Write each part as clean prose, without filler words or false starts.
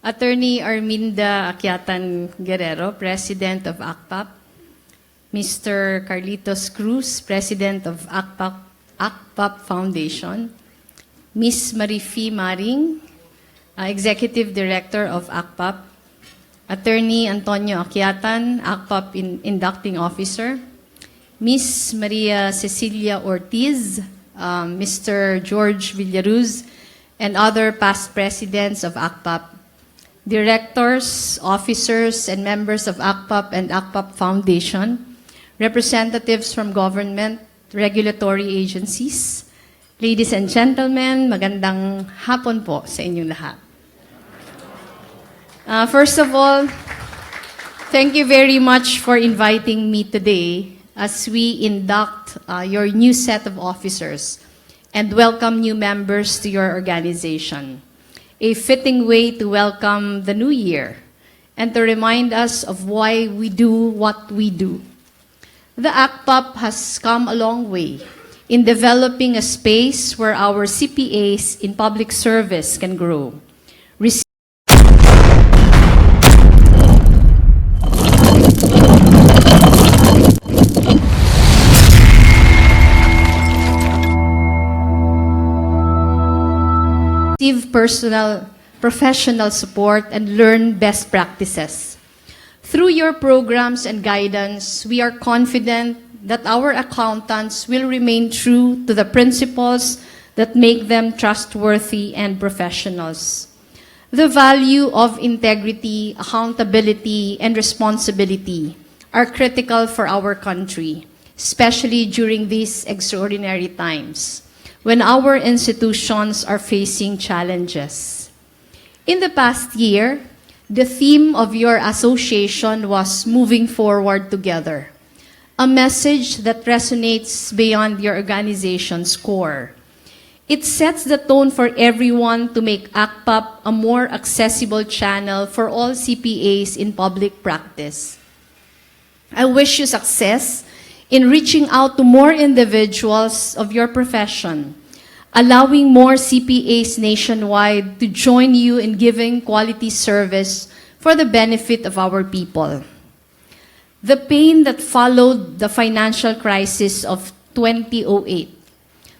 Attorney Arminda Akyatan Guerrero, President of ACPAP. Mr. Carlitos Cruz, President of ACPAP Foundation. Ms. Marifi Maring, Executive Director of ACPAP. Attorney Antonio Akyatan, ACPAP Inducting Officer. Ms. Maria Cecilia Ortiz, Mr. George Villaruz, and other past presidents of ACPAP. Directors, officers, and members of ACPAP and ACPAP Foundation, representatives from government, regulatory agencies, ladies and gentlemen, magandang hapon po sa inyong lahat. First of all, thank you very much for inviting me today as we induct your new set of officers and welcome new members to your organization. A fitting way to welcome the new year and to remind us of why we do what we do. The ACPAP has come a long way in developing a space where our CPAs in public service can grow. Receive professional support and learn best practices. Through your programs and guidance, we are confident that our accountants will remain true to the principles that make them trustworthy and professionals. The value of integrity, accountability, and responsibility are critical for our country, especially during these extraordinary times, when our institutions are facing challenges. In the past year, the theme of your association was moving forward together, a message that resonates beyond your organization's core. It sets the tone for everyone to make ACPAP a more accessible channel for all CPAs in public practice. I wish you success in reaching out to more individuals of your profession, allowing more CPAs nationwide to join you in giving quality service for the benefit of our people. The pain that followed the financial crisis of 2008,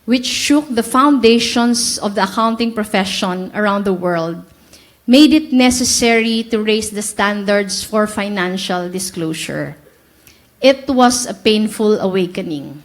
which shook the foundations of the accounting profession around the world, made it necessary to raise the standards for financial disclosure. It was a painful awakening,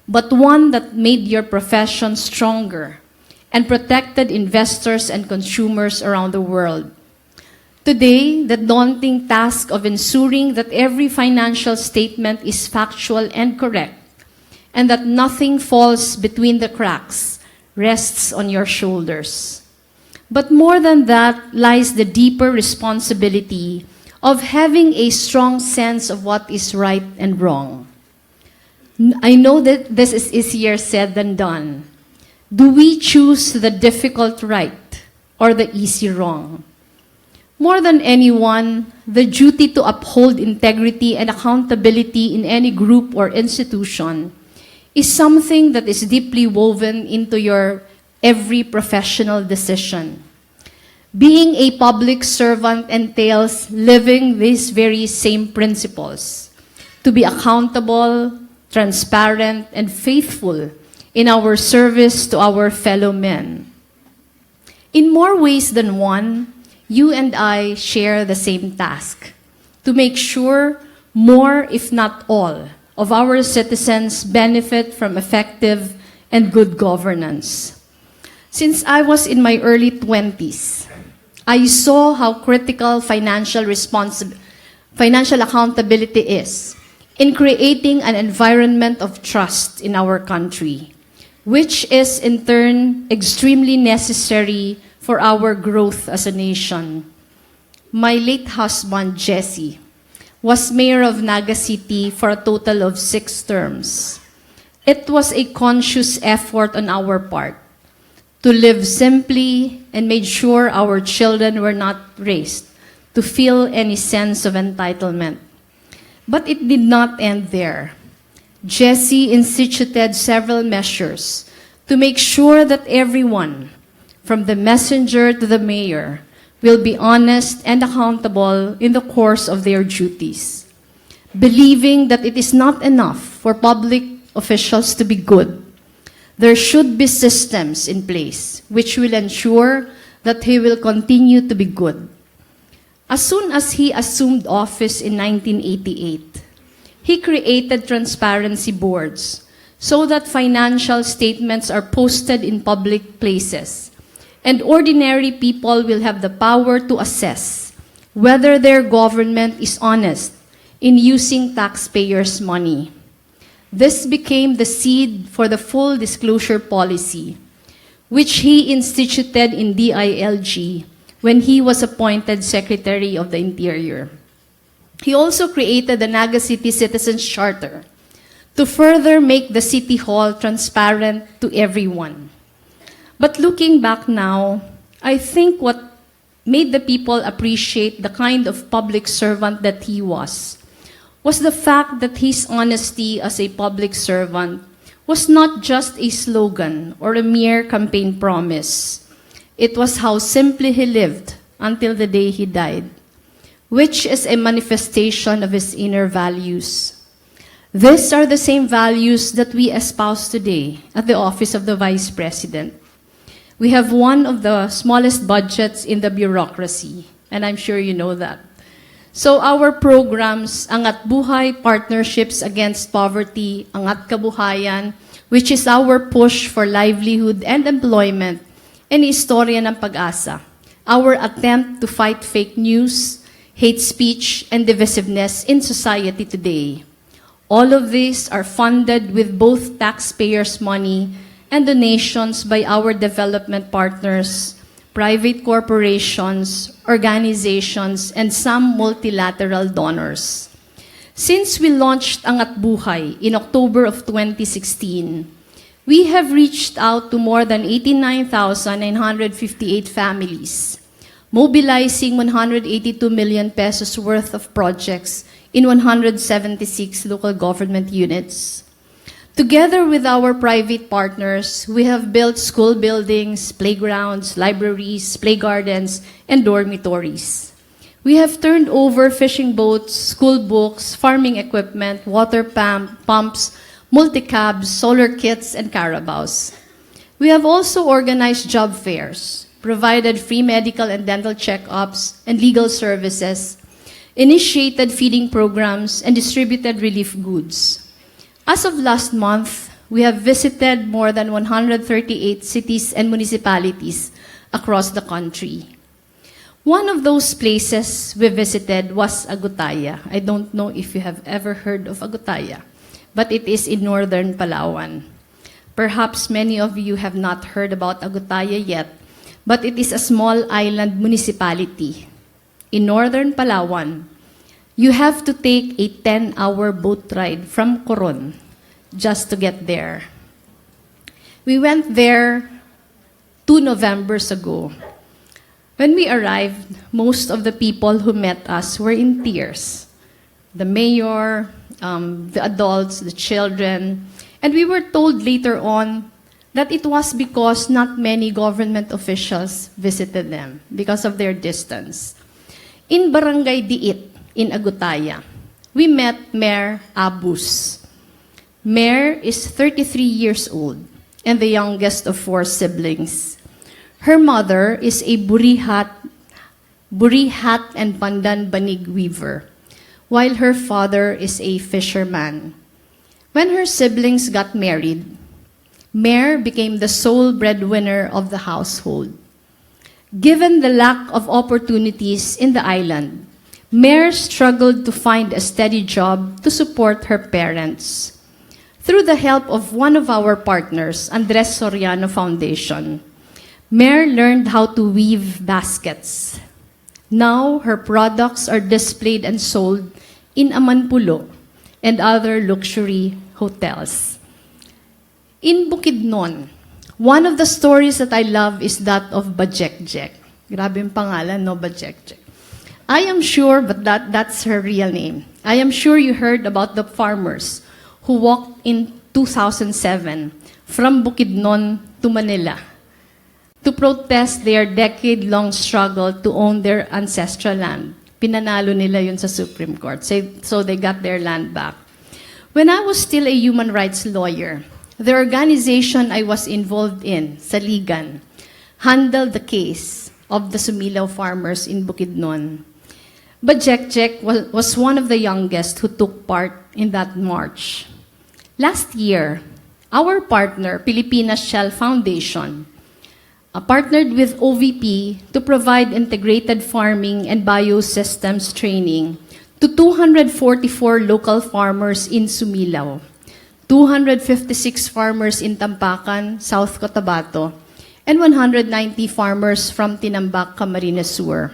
but one that made your profession stronger and protected investors and consumers around the world. Today, the daunting task of ensuring that every financial statement is factual and correct, and that nothing falls between the cracks, rests on your shoulders. But more than that lies the deeper responsibility of having a strong sense of what is right and wrong. I know that this is easier said than done. Do we choose the difficult right or the easy wrong? More than anyone, the duty to uphold integrity and accountability in any group or institution is something that is deeply woven into your every professional decision. Being a public servant entails living these very same principles, to be accountable, transparent, and faithful in our service to our fellow men. In more ways than one, you and I share the same task, to make sure more, if not all, of our citizens benefit from effective and good governance. Since I was in my early 20s, I saw how critical financial accountability is in creating an environment of trust in our country, which is in turn extremely necessary for our growth as a nation. My late husband, Jesse, was mayor of Naga City for a total of 6 terms. It was a conscious effort on our part to live simply and made sure our children were not raised to feel any sense of entitlement. But it did not end there. Jesse instituted several measures to make sure that everyone, from the messenger to the mayor, will be honest and accountable in the course of their duties, believing that it is not enough for public officials to be good. There should be systems in place which will ensure that he will continue to be good. As soon as he assumed office in 1988, he created transparency boards so that financial statements are posted in public places, and ordinary people will have the power to assess whether their government is honest in using taxpayers' money. This became the seed for the full disclosure policy, which he instituted in DILG when he was appointed Secretary of the Interior. He also created the Naga City Citizens Charter to further make the City Hall transparent to everyone. But looking back now, I think what made the people appreciate the kind of public servant that he was the fact that his honesty as a public servant was not just a slogan or a mere campaign promise. It was how simply he lived until the day he died, which is a manifestation of his inner values. These are the same values that we espouse today at the Office of the Vice President. We have one of the smallest budgets in the bureaucracy, and I'm sure you know that. So our programs, Angat Buhay, Partnerships Against Poverty, Angat Kabuhayan, which is our push for livelihood and employment, and Istorya ng Pag-asa, our attempt to fight fake news, hate speech, and divisiveness in society today. All of these are funded with both taxpayers' money and donations by our development partners, private corporations, organizations, and some multilateral donors. Since we launched Angat Buhay in October of 2016, we have reached out to more than 89,958 families, mobilizing 182 million pesos worth of projects in 176 local government units. Together with our private partners, we have built school buildings, playgrounds, libraries, play gardens, and dormitories. We have turned over fishing boats, school books, farming equipment, water pumps, multi-cabs, solar kits, and carabaos. We have also organized job fairs, provided free medical and dental checkups and legal services, initiated feeding programs, and distributed relief goods. As of last month, we have visited more than 138 cities and municipalities across the country. One of those places we visited was Agutaya. I don't know if you have ever heard of Agutaya, but it is in northern Palawan. Perhaps many of you have not heard about Agutaya yet, but it is a small island municipality. In northern Palawan, you have to take a 10-hour boat ride from Coron just to get there. We went there 2 Novembers ago. When we arrived, most of the people who met us were in tears. The mayor, the adults, the children, and we were told later on that it was because not many government officials visited them because of their distance. In Barangay Diit, in Agutaya, we met Mayor Abus. Mayor is 33 years old and the youngest of 4 siblings. Her mother is a burihat and pandan banig weaver, while her father is a fisherman. When her siblings got married, Mayor became the sole breadwinner of the household. Given the lack of opportunities in the island, Mayor struggled to find a steady job to support her parents. Through the help of one of our partners, Andres Soriano Foundation, Mayor learned how to weave baskets. Now, her products are displayed and sold in Amanpulo and other luxury hotels. In Bukidnon, one of the stories that I love is that of Bajekjek. Grabe yung pangalan, no, Bajekjek. I am sure, but that's her real name. I am sure you heard about the farmers who walked in 2007 from Bukidnon to Manila. to protest their decade-long struggle to own their ancestral land. Pinanalo nila yun sa Supreme Court, so they got their land back. When I was still a human rights lawyer, the organization I was involved in, Saligan, handled the case of the Sumilaw farmers in Bukidnon. Bajekjek was one of the youngest who took part in that march. Last year, our partner, Pilipinas Shell Foundation, partnered with OVP to provide integrated farming and biosystems training to 244 local farmers in Sumilaw, 256 farmers in Tampakan, South Cotabato, and 190 farmers from Tinambak, Camarines Sur.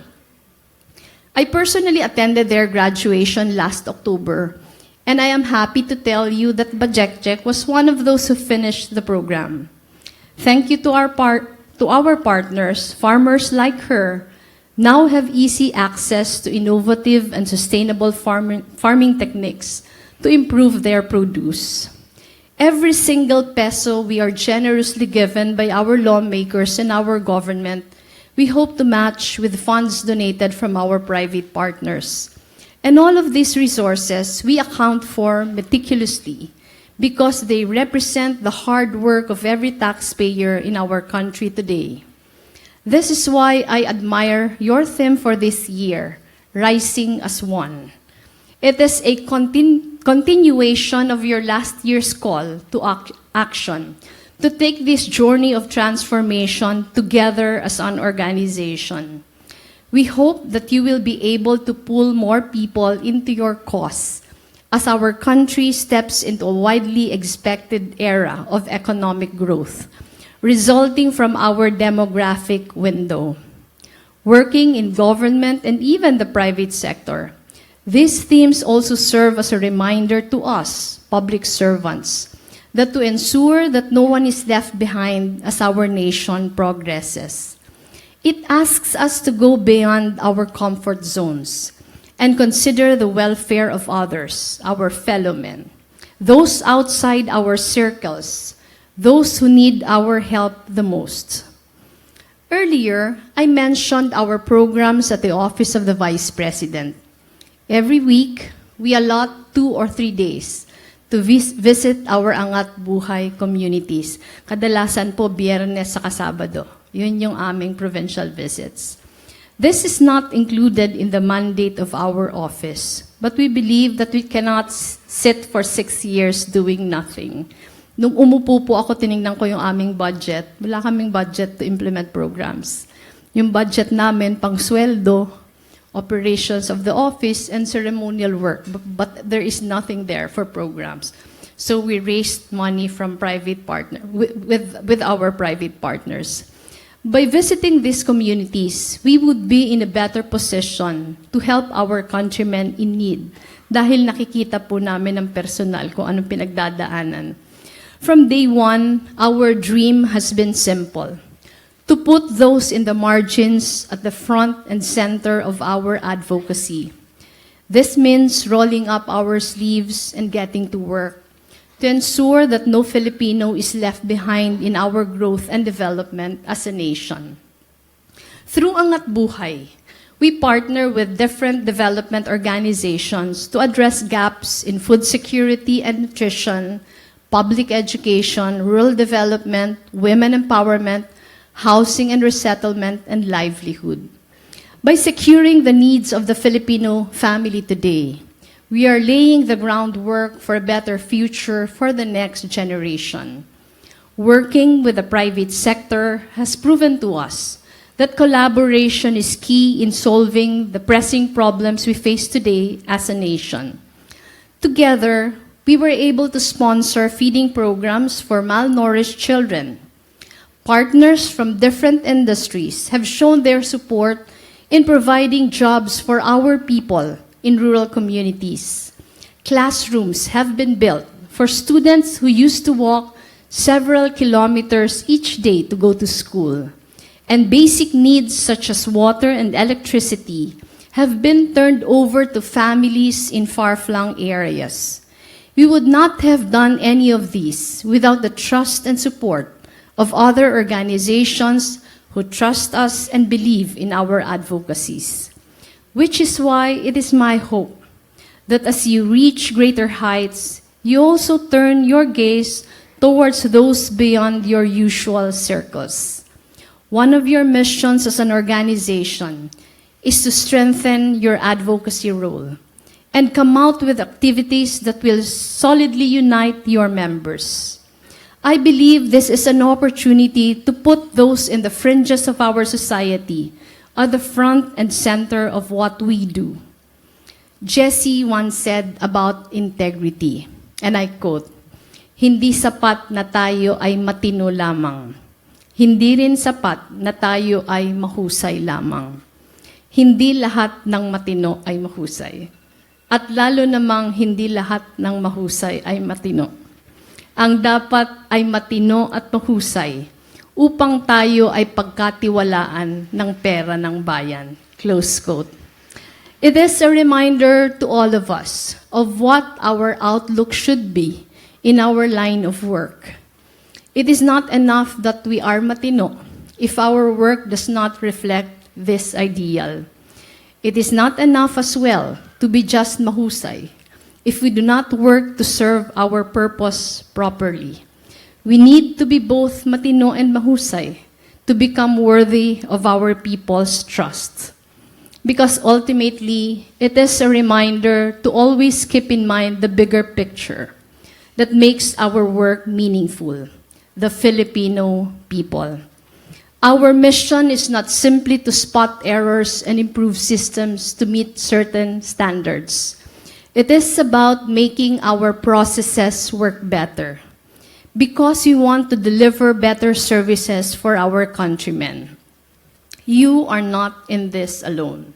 I personally attended their graduation last October, and I am happy to tell you that Bajekjek was one of those who finished the program. Thank you to our partners, farmers like her now have easy access to innovative and sustainable farming techniques to improve their produce. Every single peso we are generously given by our lawmakers and our government, we hope to match with funds donated from our private partners. And all of these resources we account for meticulously because they represent the hard work of every taxpayer in our country today. This is why I admire your theme for this year, Rising as One. It is a continuation of your last year's call to action, to take this journey of transformation together as an organization. We hope that you will be able to pull more people into your cause as our country steps into a widely expected era of economic growth, resulting from our demographic window. Working in government and even the private sector, these themes also serve as a reminder to us, public servants, that to ensure that no one is left behind as our nation progresses. It asks us to go beyond our comfort zones and consider the welfare of others, our fellow men, those outside our circles, those who need our help the most. Earlier, I mentioned our programs at the Office of the Vice President. Every week, we allot 2 or 3 days to visit our Angat Buhay communities. Kadalasan po, Biyernes sa Sabado. Yun yung aming provincial visits. This is not included in the mandate of our office, but we believe that we cannot sit for 6 years doing nothing. Nung umupo po ako, tinignan ko yung aming budget. Wala kaming budget to implement programs. Yung budget namin, pang sweldo, operations of the office, and ceremonial work. But there is nothing there for programs. So we raised money from private partner with our private partners. By visiting these communities, we would be in a better position to help our countrymen in need dahil nakikita po namin ng personal kung anong pinagdadaanan. From day one, our dream has been simple: to put those in the margins at the front and center of our advocacy. This means rolling up our sleeves and getting to work to ensure that no Filipino is left behind in our growth and development as a nation. Through Angat Buhay, we partner with different development organizations to address gaps in food security and nutrition, public education, rural development, women empowerment, housing and resettlement, and livelihood. By securing the needs of the Filipino family today, we are laying the groundwork for a better future for the next generation. Working with the private sector has proven to us that collaboration is key in solving the pressing problems we face today as a nation. Together, we were able to sponsor feeding programs for malnourished children. Partners from different industries have shown their support in providing jobs for our people in rural communities. Classrooms have been built for students who used to walk several kilometers each day to go to school. And basic needs such as water and electricity have been turned over to families in far-flung areas. We would not have done any of these without the trust and support of other organizations who trust us and believe in our advocacies. Which is why it is my hope that as you reach greater heights, you also turn your gaze towards those beyond your usual circles. One of your missions as an organization is to strengthen your advocacy role and come out with activities that will solidly unite your members. I believe this is an opportunity to put those in the fringes of our society at the front and center of what we do. Jesse once said about integrity, and I quote, "Hindi sapat na tayo ay matino lamang. Hindi rin sapat na tayo ay mahusay lamang. Hindi lahat ng matino ay mahusay. At lalo namang hindi lahat ng mahusay ay matino. Ang dapat ay matino at mahusay upang tayo ay pagkatiwalaan ng pera ng bayan." Close quote. It is a reminder to all of us of what our outlook should be in our line of work. It is not enough that we are matino if our work does not reflect this ideal. It is not enough as well to be just mahusay if we do not work to serve our purpose properly. We need to be both matino and mahusay to become worthy of our people's trust. Because ultimately, it is a reminder to always keep in mind the bigger picture that makes our work meaningful, the Filipino people. Our mission is not simply to spot errors and improve systems to meet certain standards. It is about making our processes work better because we want to deliver better services for our countrymen. You are not in this alone.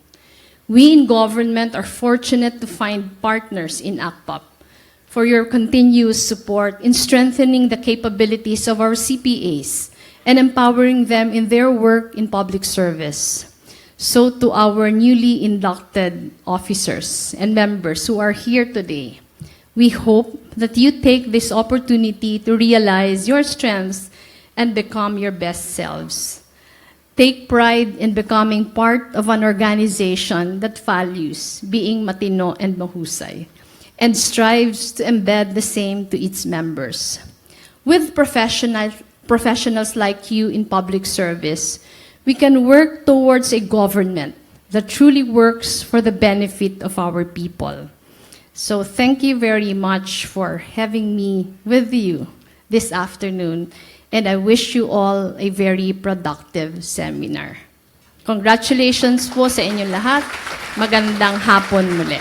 We in government are fortunate to find partners in ACPAP for your continuous support in strengthening the capabilities of our CPAs and empowering them in their work in public service. So to our newly inducted officers and members who are here today, we hope that you take this opportunity to realize your strengths and become your best selves. Take pride in becoming part of an organization that values being matino and mahusay and strives to embed the same to its members. With professionals like you in public service, we can work towards a government that truly works for the benefit of our people. So thank you very much for having me with you this afternoon. And I wish you all a very productive seminar. Congratulations po sa inyong lahat. Magandang hapon muli.